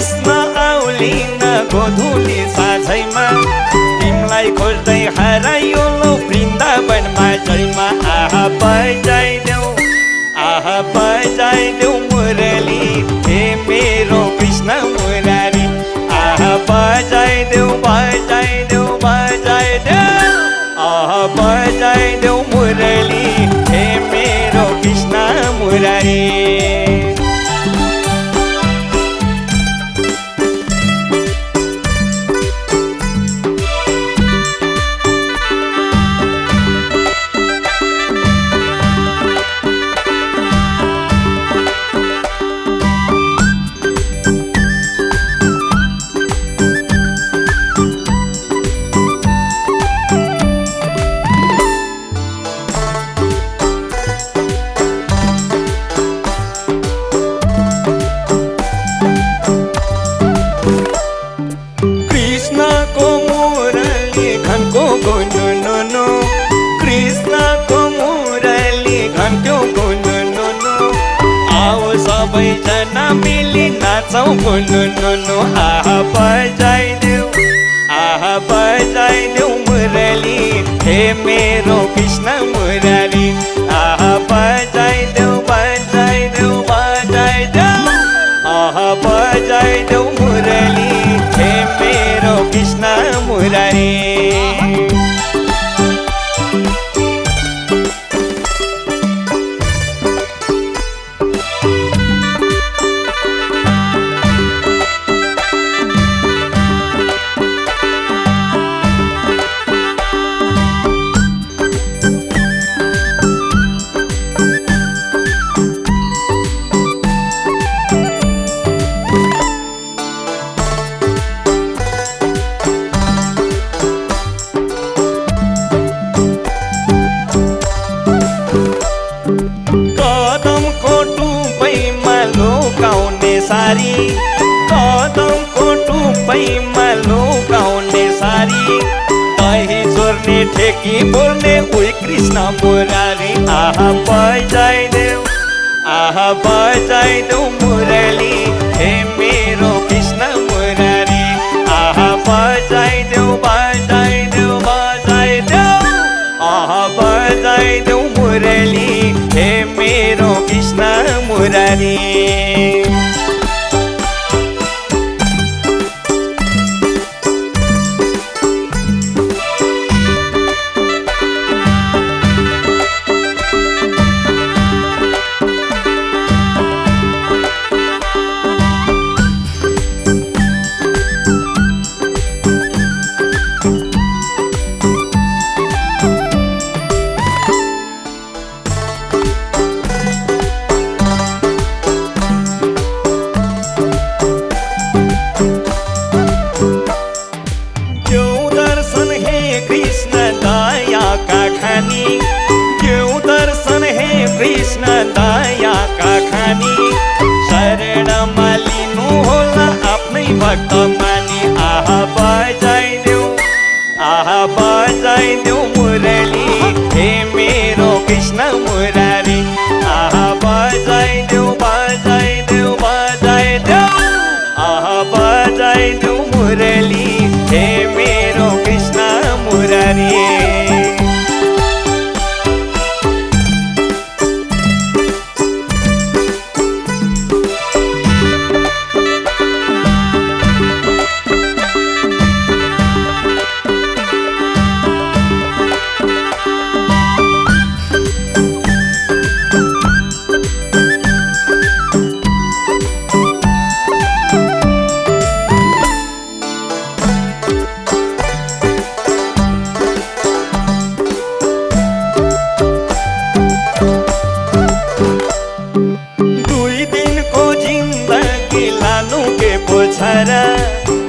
कृष्ण आउलिन गोधुली साझैमा तिमलाई खोज्दै हरायो लो वृन्दावनमा जयमा आहा बजाइदेऊ मुरली हे मेरो कृष्ण मुरारी आहा बजाइदेऊ आहा बजाइदेऊ मुरली हे मेरो कृष्ण मुरारी सबैजना मिली नाचौँ गुनुनुनु आहा बजाइदेऊ मुरली हे मेरो कृष्ण मुरारी आहा बजाइदेऊ आहा बजाइदेऊ मुरली हे मेरो कृष्ण मुरारी कदमको टुप्पैमा लुकाउने सारी दही जोर्ने ठेकी बोल्ने उही कृष्ण मुरारी आहा बजाइदेऊ मुरली हे मेरो कृष्ण मुरारी आहा बजाइदेऊ आहा बजाइदेऊ मुरली हे मेरो कृष्ण मुरारी कृष्ण दया का खानी शरणमा लिनु होला आफ्नै भक्त मानी आहा बजाइदेऊ मुरली हे मेरो कृष्ण मुरारी आहा बजाइदेऊ आहा बजाइदेऊ मुरली हे मेरो कृष्ण मुरारी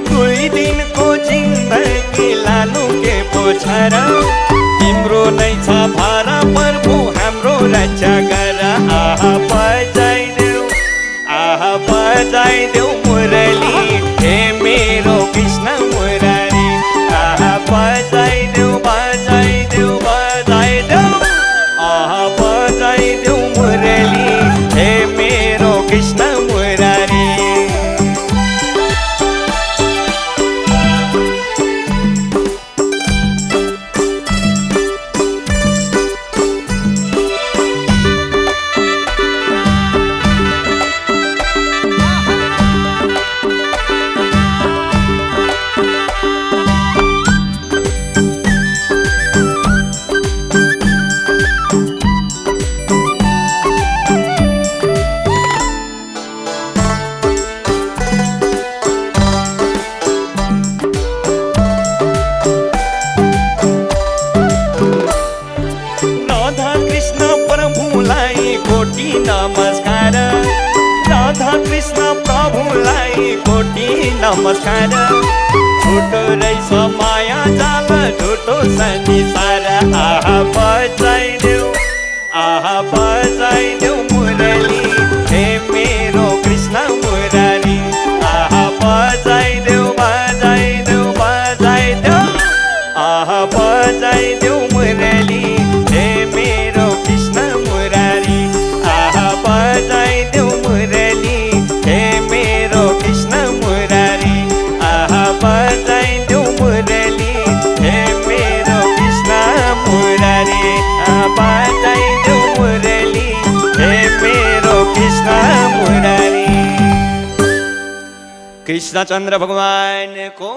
दुई दिनको जिन्दगी लानु के पोछरा तिम्रो नै छ भारा प्रभु हाम्रो रक्षा गर आहा बजाइदेऊ मुरली हे मेरो कृष्ण मुरारी आहा बजाइदेऊ आहा बजाइदेऊ मुरली हे मेरो कृष्ण मुरारी नमस्कार झुटो रहेछ माया जाल झुटो संसार आहा बजाइदेऊ मुरली हे मेरो कृष्ण मुरारी आहा बजाइदेऊ आहा बजाइदेऊ मुरली हे मेरो कृष्ण मुरारी आहा बजाइदेऊ मुरली हे मेरो कृष्ण मुरारी आहा बजाइदेऊ मुरली हे मेरो कृष्ण मुरारी आहा बजाइदेऊ मुरली हे मेरो कृष्ण मुरारी। कृष्णचंद्र भगवान को